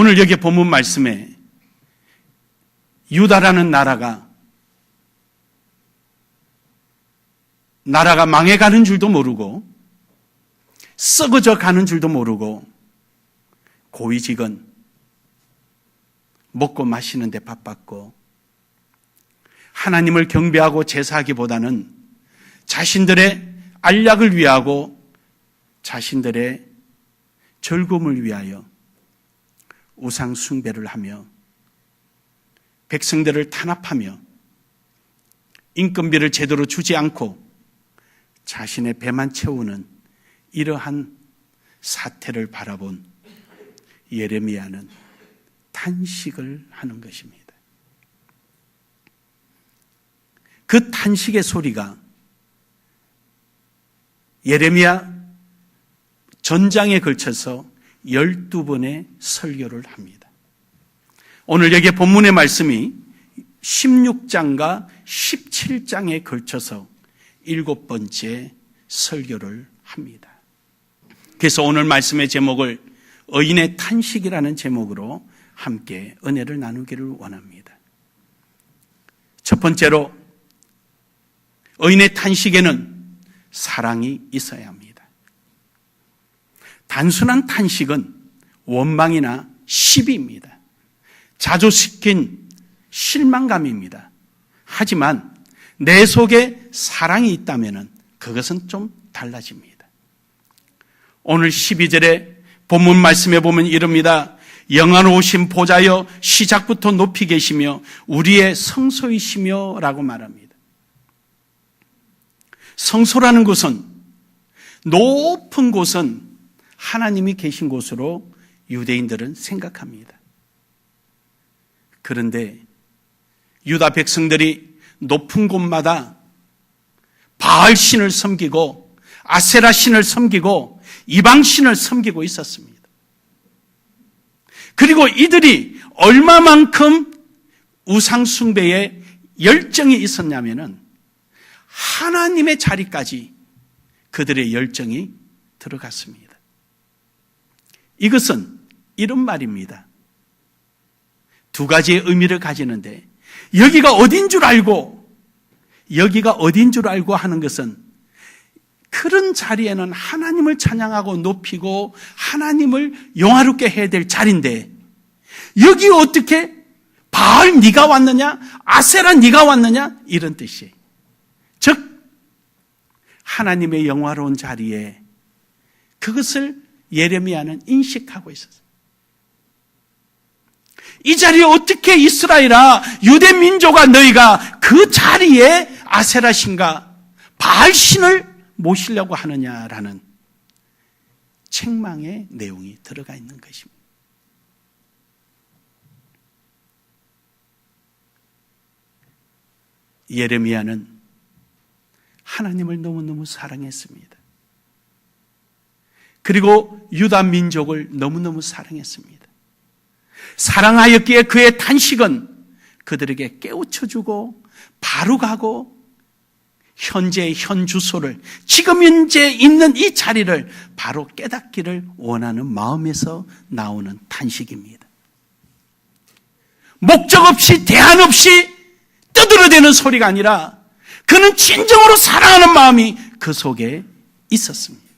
오늘 여기 본문 말씀에 유다라는 나라가 망해가는 줄도 모르고 썩어져 가는 줄도 모르고 고위직은 먹고 마시는 데 바빴고 하나님을 경배하고 제사하기보다는 자신들의 알약을 위하고 자신들의 즐거움을 위하여 우상 숭배를 하며 백성들을 탄압하며 인건비를 제대로 주지 않고 자신의 배만 채우는 이러한 사태를 바라본 예레미야는 탄식을 하는 것입니다. 그 탄식의 소리가 예레미야 전장에 걸쳐서 12번의 설교를 합니다. 오늘 여기 본문의 말씀이 16장과 17장에 걸쳐서 7번째 설교를 합니다. 그래서 오늘 말씀의 제목을 의인의 탄식이라는 제목으로 함께 은혜를 나누기를 원합니다. 첫 번째로 의인의 탄식에는 사랑이 있어야 합니다. 단순한 탄식은 원망이나 시비입니다. 자조시킨 실망감입니다. 하지만 내 속에 사랑이 있다면 그것은 좀 달라집니다. 오늘 12절에 본문 말씀에 보면 이럽니다. 영화로우신 보좌여 시작부터 높이 계시며 우리의 성소이시며 라고 말합니다. 성소라는 곳은 높은 곳은 하나님이 계신 곳으로 유대인들은 생각합니다. 그런데 유다 백성들이 높은 곳마다 바알 신을 섬기고 아세라 신을 섬기고 이방 신을 섬기고 있었습니다. 그리고 이들이 얼마만큼 우상 숭배에 열정이 있었냐면은 하나님의 자리까지 그들의 열정이 들어갔습니다. 이것은 이런 말입니다. 두 가지의 의미를 가지는데 여기가 어딘 줄 알고 하는 것은 그런 자리에는 하나님을 찬양하고 높이고 하나님을 영화롭게 해야 될 자리인데 여기 어떻게 바알 네가 왔느냐? 아세라 네가 왔느냐? 이런 뜻이에요. 즉 하나님의 영화로운 자리에 그것을 예레미야는 인식하고 있었어요. 이 자리에 어떻게 이스라엘아 유대 민족아 너희가 그 자리에 아세라 신과 바알 신을 모시려고 하느냐라는 책망의 내용이 들어가 있는 것입니다. 예레미야는 하나님을 너무너무 사랑했습니다. 그리고 유다 민족을 너무너무 사랑했습니다. 사랑하였기에 그의 탄식은 그들에게 깨우쳐주고 바로 가고 현재의 현 주소를 지금 현재 있는 이 자리를 바로 깨닫기를 원하는 마음에서 나오는 탄식입니다. 목적 없이 대안 없이 떠들어대는 소리가 아니라 그는 진정으로 사랑하는 마음이 그 속에 있었습니다.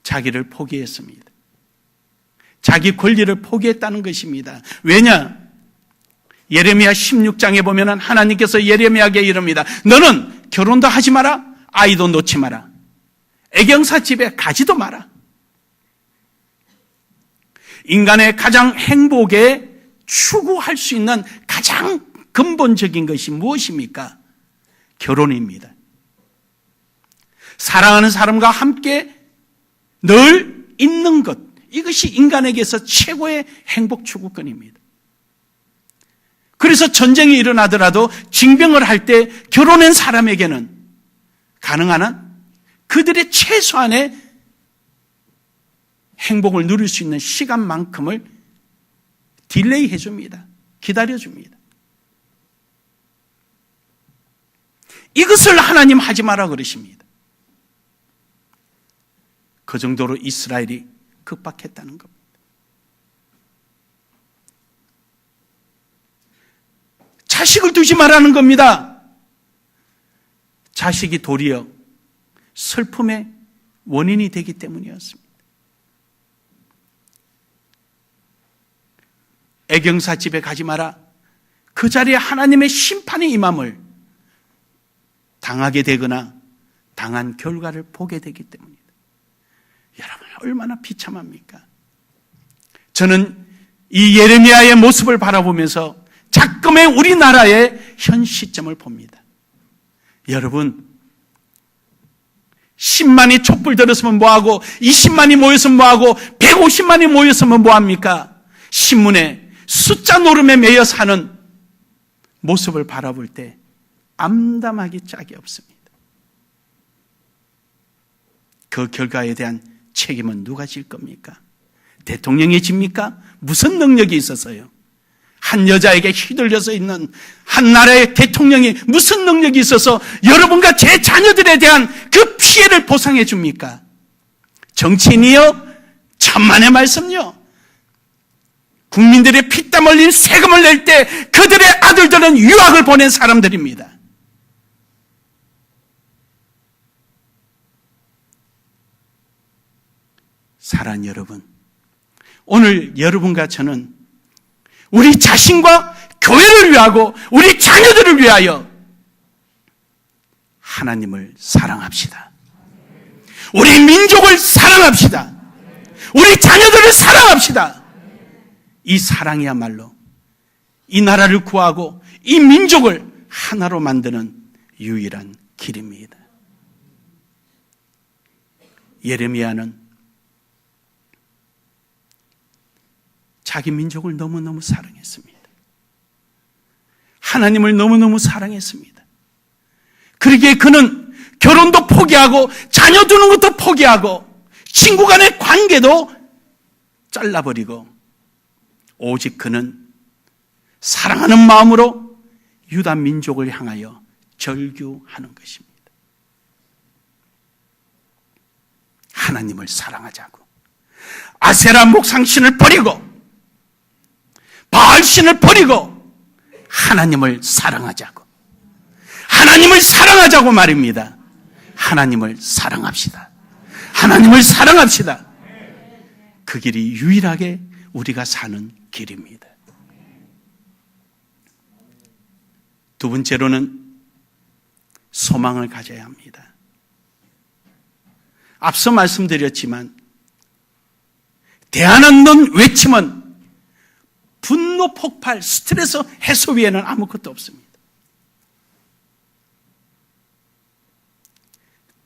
자기를 포기했습니다. 자기 권리를 포기했다는 것입니다. 왜냐? 예레미야 16장에 보면 하나님께서 예레미야에게 이릅니다. 너는 결혼도 하지 마라. 아이도 놓지 마라. 애경사 집에 가지도 마라. 인간의 가장 행복에 추구할 수 있는 가장 근본적인 것이 무엇입니까? 결혼입니다. 사랑하는 사람과 함께 늘 있는 것, 이것이 인간에게서 최고의 행복 추구권입니다. 그래서 전쟁이 일어나더라도 징병을 할 때 결혼한 사람에게는 가능한 한 그들의 최소한의 행복을 누릴 수 있는 시간만큼을 딜레이 해줍니다. 기다려줍니다. 이것을 하나님 하지 마라 그러십니다. 그 정도로 이스라엘이 극박했다는 겁니다. 자식을 두지 말라는 겁니다. 자식이 도리어 슬픔의 원인이 되기 때문이었습니다. 애경사 집에 가지 마라. 그 자리에 하나님의 심판이 임함을 당하게 되거나 당한 결과를 보게 되기 때문입니다. 여러분 얼마나 비참합니까? 저는 이 예레미야의 모습을 바라보면서 작금의 우리나라의 현 시점을 봅니다. 여러분 10만이 촛불 들었으면 뭐하고 20만이 모였으면 뭐하고 150만이 모였으면 뭐합니까? 신문에 숫자 노름에 매여 사는 모습을 바라볼 때 암담하기 짝이 없습니다. 그 결과에 대한 책임은 누가 질 겁니까? 대통령이 집니까? 무슨 능력이 있어서요? 한 여자에게 휘둘려서 있는 한 나라의 대통령이 무슨 능력이 있어서 여러분과 제 자녀들에 대한 그 피해를 보상해 줍니까? 정치인이요? 천만의 말씀요. 국민들의 피땀 흘린 세금을 낼 때 그들의 아들들은 유학을 보낸 사람들입니다. 사랑하는 여러분, 오늘 여러분과 저는 우리 자신과 교회를 위하고 우리 자녀들을 위하여 하나님을 사랑합시다. 우리 민족을 사랑합시다. 우리 자녀들을 사랑합시다. 이 사랑이야말로 이 나라를 구하고 이 민족을 하나로 만드는 유일한 길입니다. 예레미야는 자기 민족을 너무너무 사랑했습니다. 하나님을 너무너무 사랑했습니다. 그러기에 그는 결혼도 포기하고 자녀 두는 것도 포기하고 친구 간의 관계도 잘라버리고 오직 그는 사랑하는 마음으로 유다 민족을 향하여 절규하는 것입니다. 하나님을 사랑하자고. 아세라 목상신을 버리고 바알신을 버리고 하나님을 사랑하자고. 하나님을 사랑하자고 말입니다. 하나님을 사랑합시다. 하나님을 사랑합시다. 그 길이 유일하게 우리가 사는 길입니다. 두 번째로는 소망을 가져야 합니다. 앞서 말씀드렸지만 대안없는 외침은 분노 폭발, 스트레스 해소 외에는 아무것도 없습니다.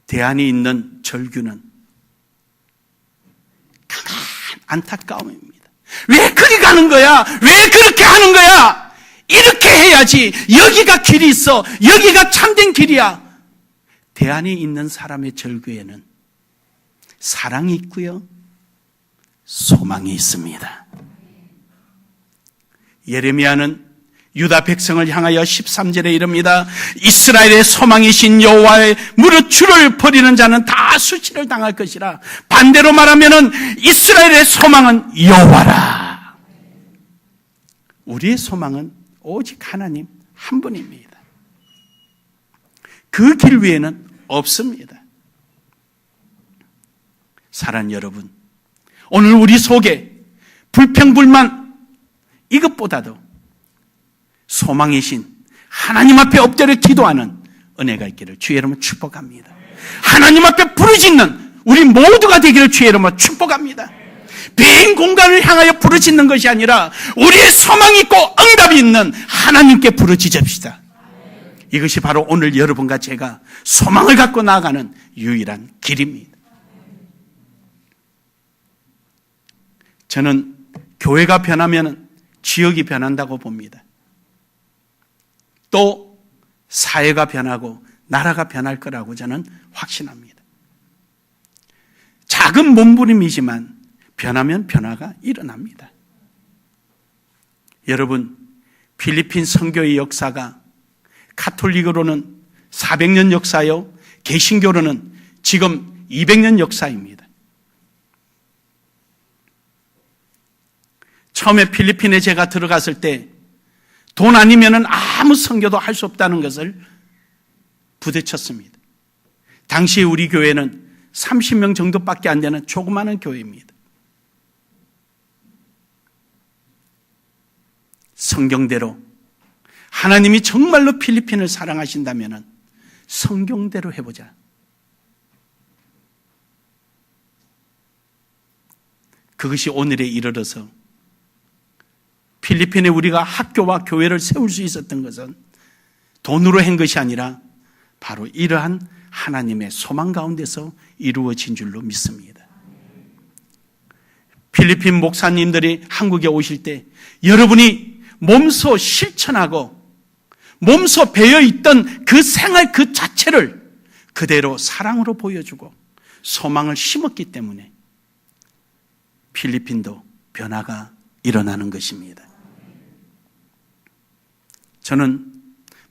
대안이 있는 절규는 강한 안타까움입니다. 왜 그리 가는 거야? 왜 그렇게 하는 거야? 이렇게 해야지. 여기가 길이 있어. 여기가 참된 길이야. 대안이 있는 사람의 절규에는 사랑이 있고요, 소망이 있습니다. 예레미야는 유다 백성을 향하여 13절에 이릅니다. 이스라엘의 소망이신 여호와의 무릇 주를 버리는 자는 다 수치를 당할 것이라. 반대로 말하면은 이스라엘의 소망은 여호와라. 우리의 소망은 오직 하나님 한 분입니다. 그 길 위에는 없습니다. 사랑하는 여러분, 오늘 우리 속에 불평불만 이것보다도 소망이신 하나님 앞에 엎드려 기도하는 은혜가 있기를 주의 이름으로 축복합니다. 하나님 앞에 부르짖는 우리 모두가 되기를 주의 이름으로 축복합니다. 빈 공간을 향하여 부르짖는 것이 아니라 우리의 소망이 있고 응답이 있는 하나님께 부르짖읍시다. 이것이 바로 오늘 여러분과 제가 소망을 갖고 나아가는 유일한 길입니다. 저는 교회가 변하면 지역이 변한다고 봅니다. 또 사회가 변하고 나라가 변할 거라고 저는 확신합니다. 작은 몸부림이지만 변하면 변화가 일어납니다. 여러분, 필리핀 선교의 역사가 카톨릭으로는 400년 역사요, 개신교로는 지금 200년 역사입니다. 처음에 필리핀에 제가 들어갔을 때 돈 아니면은 아무 선교도 할 수 없다는 것을 부대쳤습니다. 당시 우리 교회는 30명 정도밖에 안 되는 조그마한 교회입니다. 성경대로 하나님이 정말로 필리핀을 사랑하신다면 성경대로 해보자. 그것이 오늘에 이르러서 필리핀에 우리가 학교와 교회를 세울 수 있었던 것은 돈으로 한 것이 아니라 바로 이러한 하나님의 소망 가운데서 이루어진 줄로 믿습니다. 필리핀 목사님들이 한국에 오실 때 여러분이 몸소 실천하고 몸소 배어있던 그 생활 그 자체를 그대로 사랑으로 보여주고 소망을 심었기 때문에 필리핀도 변화가 일어나는 것입니다. 저는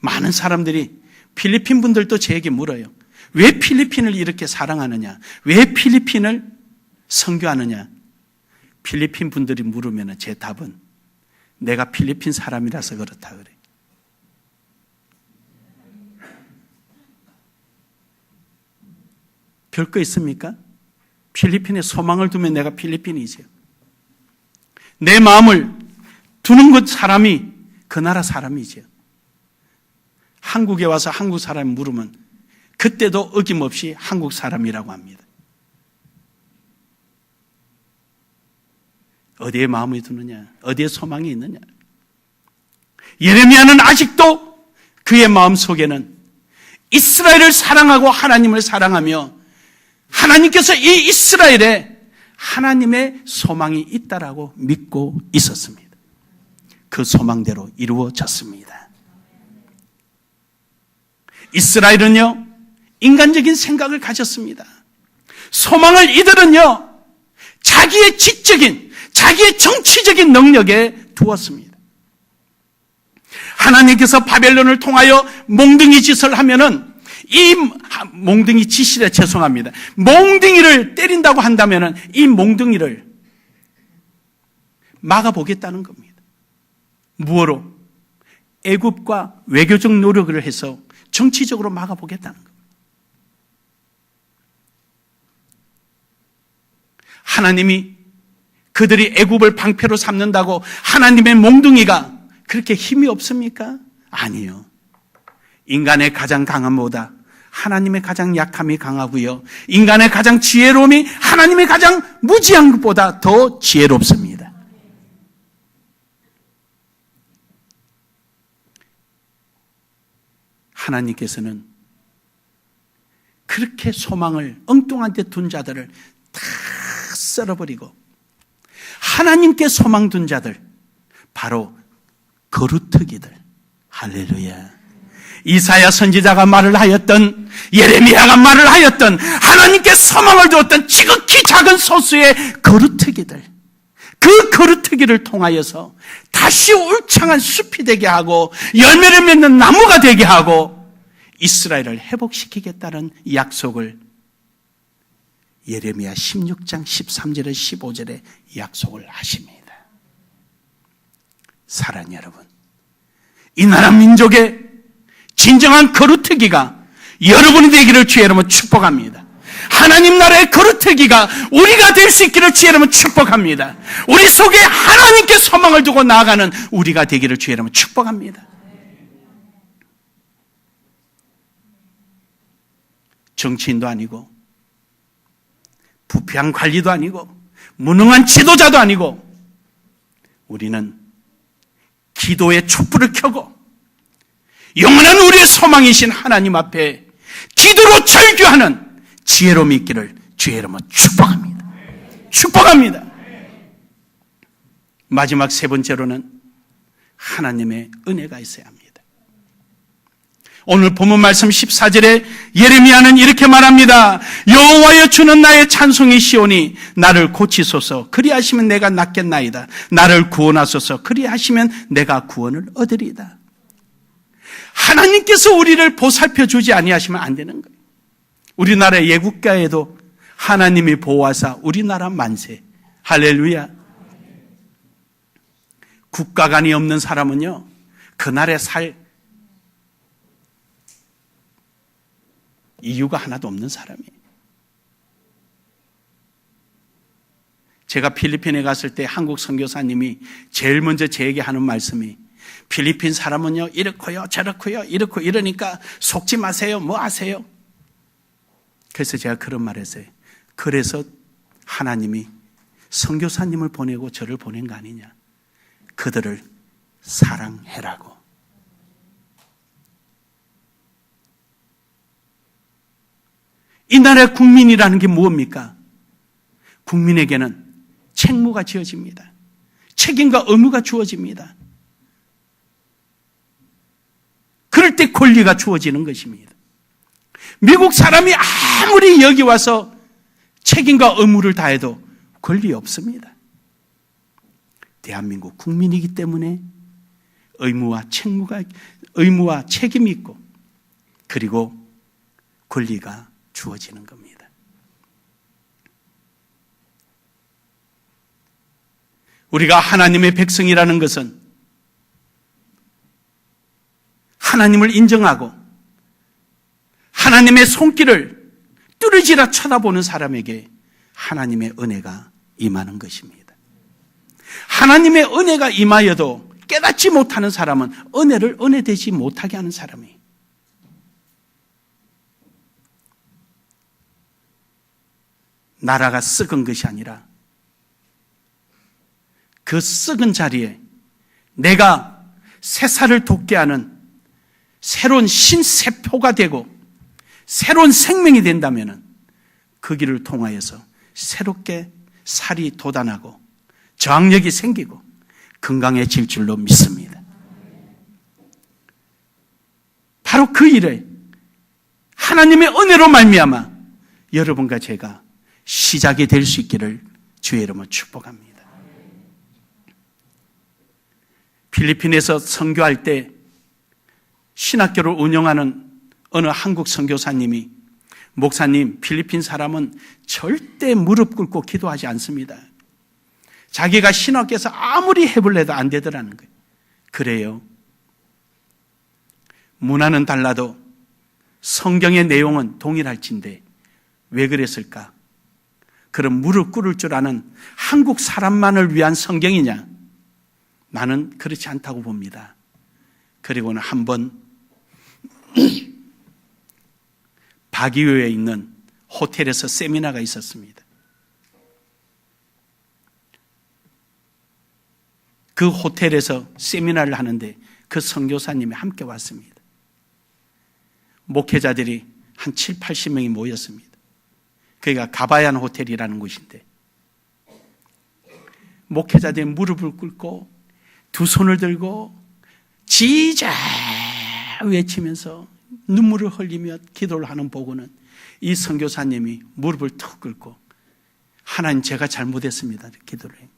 많은 사람들이 필리핀 분들도 제게 물어요. 왜 필리핀을 이렇게 사랑하느냐? 왜 필리핀을 선교하느냐? 필리핀 분들이 물으면 제 답은 내가 필리핀 사람이라서 그렇다 그래. 별거 있습니까? 필리핀에 소망을 두면 내가 필리핀이지요. 내 마음을 두는 것 사람이 그 나라 사람이지요. 한국에 와서 한국 사람 물으면 그때도 어김없이 한국 사람이라고 합니다. 어디에 마음이 두느냐? 어디에 소망이 있느냐? 예레미야는 아직도 그의 마음 속에는 이스라엘을 사랑하고 하나님을 사랑하며 하나님께서 이 이스라엘에 하나님의 소망이 있다라고 믿고 있었습니다. 그 소망대로 이루어졌습니다. 이스라엘은요, 인간적인 생각을 가졌습니다. 소망을 이들은요, 자기의 지적인, 자기의 정치적인 능력에 두었습니다. 하나님께서 바벨론을 통하여 몽둥이 짓을 하면은 이 몽둥이 짓이래 죄송합니다. 몽둥이를 때린다고 한다면은 이 몽둥이를 막아보겠다는 겁니다. 무엇으로? 애굽과 외교적 노력을 해서 정치적으로 막아보겠다는 겁니다. 하나님이 그들이 애굽을 방패로 삼는다고 하나님의 몽둥이가 그렇게 힘이 없습니까? 아니요. 인간의 가장 강함보다 하나님의 가장 약함이 강하고요. 인간의 가장 지혜로움이 하나님의 가장 무지한 것보다 더 지혜롭습니다. 하나님께서는 그렇게 소망을 엉뚱한 데 둔 자들을 다 썰어버리고 하나님께 소망 둔 자들, 바로 거루터기들, 할렐루야. 이사야 선지자가 말을 하였던, 예레미야가 말을 하였던, 하나님께 소망을 두었던 지극히 작은 소수의 거루터기들, 그 거루터기를 통하여서 다시 울창한 숲이 되게 하고 열매를 맺는 나무가 되게 하고 이스라엘을 회복시키겠다는 약속을 예레미야 16장 13절에 15절에 약속을 하십니다. 사랑하는 여러분, 이 나라 민족의 진정한 거루터기가 여러분이 되기를 주의 이름으로 축복합니다. 하나님 나라의 거루터기가 우리가 될 수 있기를 주의 이름으로 축복합니다. 우리 속에 하나님께 소망을 두고 나아가는 우리가 되기를 주의 이름으로 축복합니다. 정치인도 아니고 부패한 관리도 아니고 무능한 지도자도 아니고 우리는 기도의 촛불을 켜고 영원한 우리의 소망이신 하나님 앞에 기도로 절규하는 지혜로움이 있기를 주의 이름으로 축복합니다. 축복합니다. 마지막 세 번째로는 하나님의 은혜가 있어야 합니다. 오늘 본문 말씀 14절에 예레미야는 이렇게 말합니다. 여호와여 주는 나의 찬송이시오니 나를 고치소서. 그리하시면 내가 낫겠나이다. 나를 구원하소서. 그리하시면 내가 구원을 얻으리이다. 하나님께서 우리를 보살펴 주지 아니하시면 안 되는 거예요. 우리나라 예국가에도 하나님이 보호하사 우리나라 만세. 할렐루야. 국가관이 없는 사람은요, 그날에 살 이유가 하나도 없는 사람이에요. 제가 필리핀에 갔을 때 한국 선교사님이 제일 먼저 제게 하는 말씀이, 필리핀 사람은요 이렇고요 저렇고요 이렇고 이러니까 속지 마세요. 뭐 아세요? 그래서 제가 그런 말 했어요. 그래서 하나님이 선교사님을 보내고 저를 보낸 거 아니냐. 그들을 사랑해라고. 이 나라의 국민이라는 게 무엇입니까? 국민에게는 책무가 지어집니다. 책임과 의무가 주어집니다. 그럴 때 권리가 주어지는 것입니다. 미국 사람이 아무리 여기 와서 책임과 의무를 다해도 권리 없습니다. 대한민국 국민이기 때문에 의무와 책임이 있고, 그리고 권리가 주어지는 겁니다. 우리가 하나님의 백성이라는 것은 하나님을 인정하고 하나님의 손길을 뚫으지라 쳐다보는 사람에게 하나님의 은혜가 임하는 것입니다. 하나님의 은혜가 임하여도 깨닫지 못하는 사람은 은혜를 은혜되지 못하게 하는 사람이에요. 나라가 썩은 것이 아니라 그 썩은 자리에 내가 새살을 돋게 하는 새로운 신세포가 되고 새로운 생명이 된다면 그 길을 통하여서 새롭게 살이 돋아나고 저항력이 생기고 건강해질 줄로 믿습니다. 바로 그 일에 하나님의 은혜로 말미암아 여러분과 제가 시작이 될 수 있기를 주의 이름으로 축복합니다. 필리핀에서 선교할 때 신학교를 운영하는 어느 한국 선교사님이, 목사님, 필리핀 사람은 절대 무릎 꿇고 기도하지 않습니다. 자기가 신학교에서 아무리 해볼래도 안 되더라는 거예요. 그래요. 문화는 달라도 성경의 내용은 동일할진데 왜 그랬을까? 그럼 무릎 꿇을 줄 아는 한국 사람만을 위한 성경이냐? 나는 그렇지 않다고 봅니다. 그리고는 한번 바기오에 있는 호텔에서 세미나가 있었습니다. 그 호텔에서 세미나를 하는데 그 선교사님이 함께 왔습니다. 목회자들이 한 7, 80명이 모였습니다. 그러니까 가바얀 호텔이라는 곳인데 목회자들이 무릎을 꿇고 두 손을 들고 지자 외치면서 눈물을 흘리며 기도를 하는 보고는 이 선교사님이 무릎을 툭 꿇고 하나님 제가 잘못했습니다. 기도를 해요.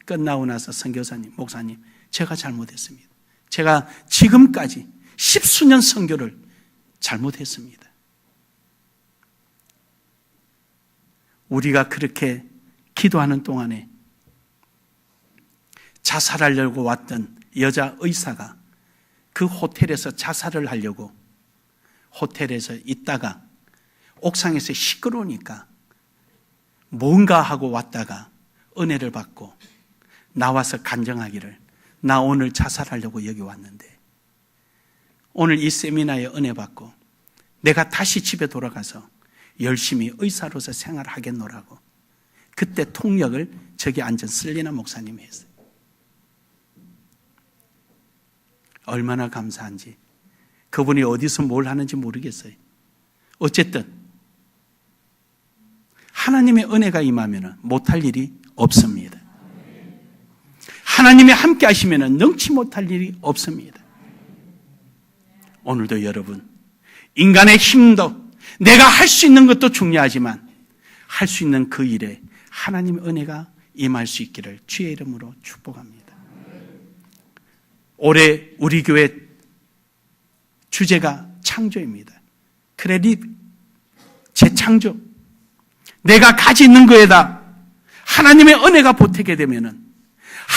끝나고 나서 선교사님, 목사님 제가 잘못했습니다. 제가 지금까지 10수년 선교를 잘못했습니다. 우리가 그렇게 기도하는 동안에 자살하려고 왔던 여자 의사가 그 호텔에서 자살을 하려고 호텔에서 있다가 옥상에서 시끄러우니까 뭔가 하고 왔다가 은혜를 받고 나와서 간증하기를, 나 오늘 자살하려고 여기 왔는데 오늘 이 세미나에 은혜 받고 내가 다시 집에 돌아가서 열심히 의사로서 생활하겠노라고 그때 통역을 저기 앉은 슬리나 목사님이 했어요. 얼마나 감사한지. 그분이 어디서 뭘 하는지 모르겠어요. 어쨌든 하나님의 은혜가 임하면 못할 일이 없습니다. 하나님이 함께 하시면 능치 못할 일이 없습니다. 오늘도 여러분, 인간의 힘도 내가 할 수 있는 것도 중요하지만 할 수 있는 그 일에 하나님의 은혜가 임할 수 있기를 주의 이름으로 축복합니다. 올해 우리 교회 주제가 창조입니다. 크레딧, 재창조. 내가 가지고 있는 거에다 하나님의 은혜가 보태게 되면은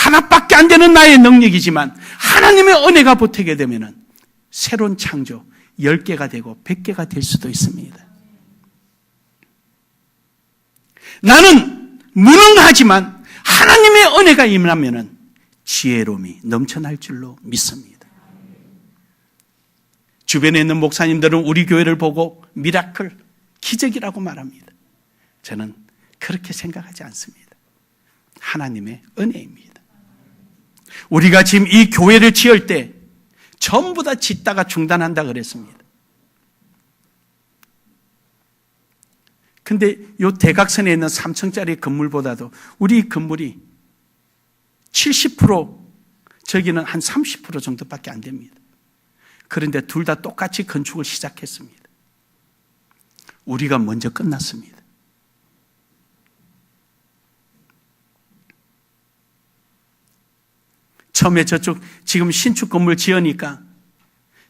하나밖에 안 되는 나의 능력이지만 하나님의 은혜가 보태게 되면은 새로운 창조 10개가 되고 100개가 될 수도 있습니다. 나는 무능하지만 하나님의 은혜가 임하면은 지혜로움이 넘쳐날 줄로 믿습니다. 주변에 있는 목사님들은 우리 교회를 보고 미라클, 기적이라고 말합니다. 저는 그렇게 생각하지 않습니다. 하나님의 은혜입니다. 우리가 지금 이 교회를 지을 때 전부 다 짓다가 중단한다 그랬습니다. 근데 이 대각선에 있는 3층짜리 건물보다도 우리 건물이 70%, 저기는 한 30% 정도밖에 안 됩니다. 그런데 둘 다 똑같이 건축을 시작했습니다. 우리가 먼저 끝났습니다. 처음에 저쪽 지금 신축 건물 지으니까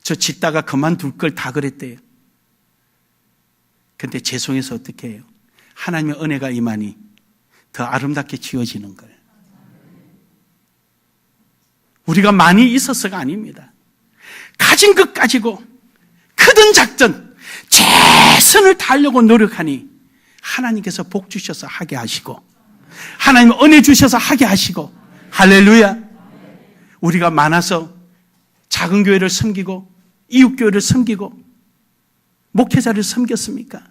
저 짓다가 그만둘 걸 다 그랬대요. 근데 죄송해서 어떻게 해요? 하나님의 은혜가 임하니 더 아름답게 지어지는 거예요. 우리가 많이 있어서가 아닙니다. 가진 것 가지고 크든 작든 최선을 다하려고 노력하니 하나님께서 복 주셔서 하게 하시고 하나님 은혜 주셔서 하게 하시고 할렐루야. 우리가 많아서 작은 교회를 섬기고 이웃 교회를 섬기고 목회자를 섬겼습니까?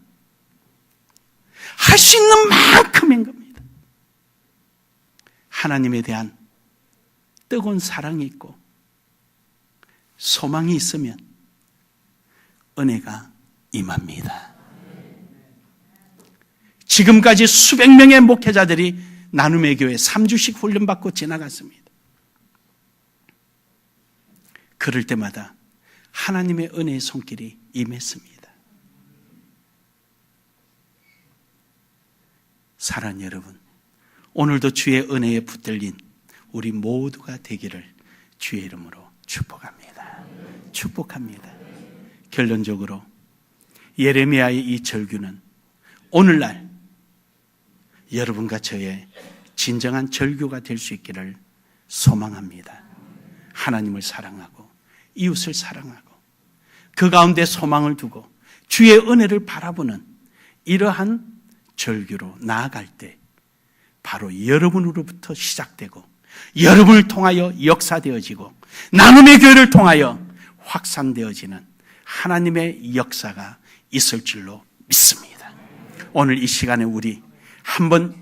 할 수 있는 만큼인 겁니다. 하나님에 대한 뜨거운 사랑이 있고 소망이 있으면 은혜가 임합니다. 지금까지 수백 명의 목회자들이 나눔의 교회 3주씩 훈련받고 지나갔습니다. 그럴 때마다 하나님의 은혜의 손길이 임했습니다. 사랑하는 여러분, 오늘도 주의 은혜에 붙들린 우리 모두가 되기를 주의 이름으로 축복합니다. 축복합니다. 결론적으로 예레미야의 이 절규는 오늘날 여러분과 저의 진정한 절규가 될 수 있기를 소망합니다. 하나님을 사랑하고 이웃을 사랑하고 그 가운데 소망을 두고 주의 은혜를 바라보는 이러한 절규로 나아갈 때 바로 여러분으로부터 시작되고 여러분을 통하여 역사되어지고 나눔의 교회를 통하여 확산되어지는 하나님의 역사가 있을 줄로 믿습니다. 오늘 이 시간에 우리 한번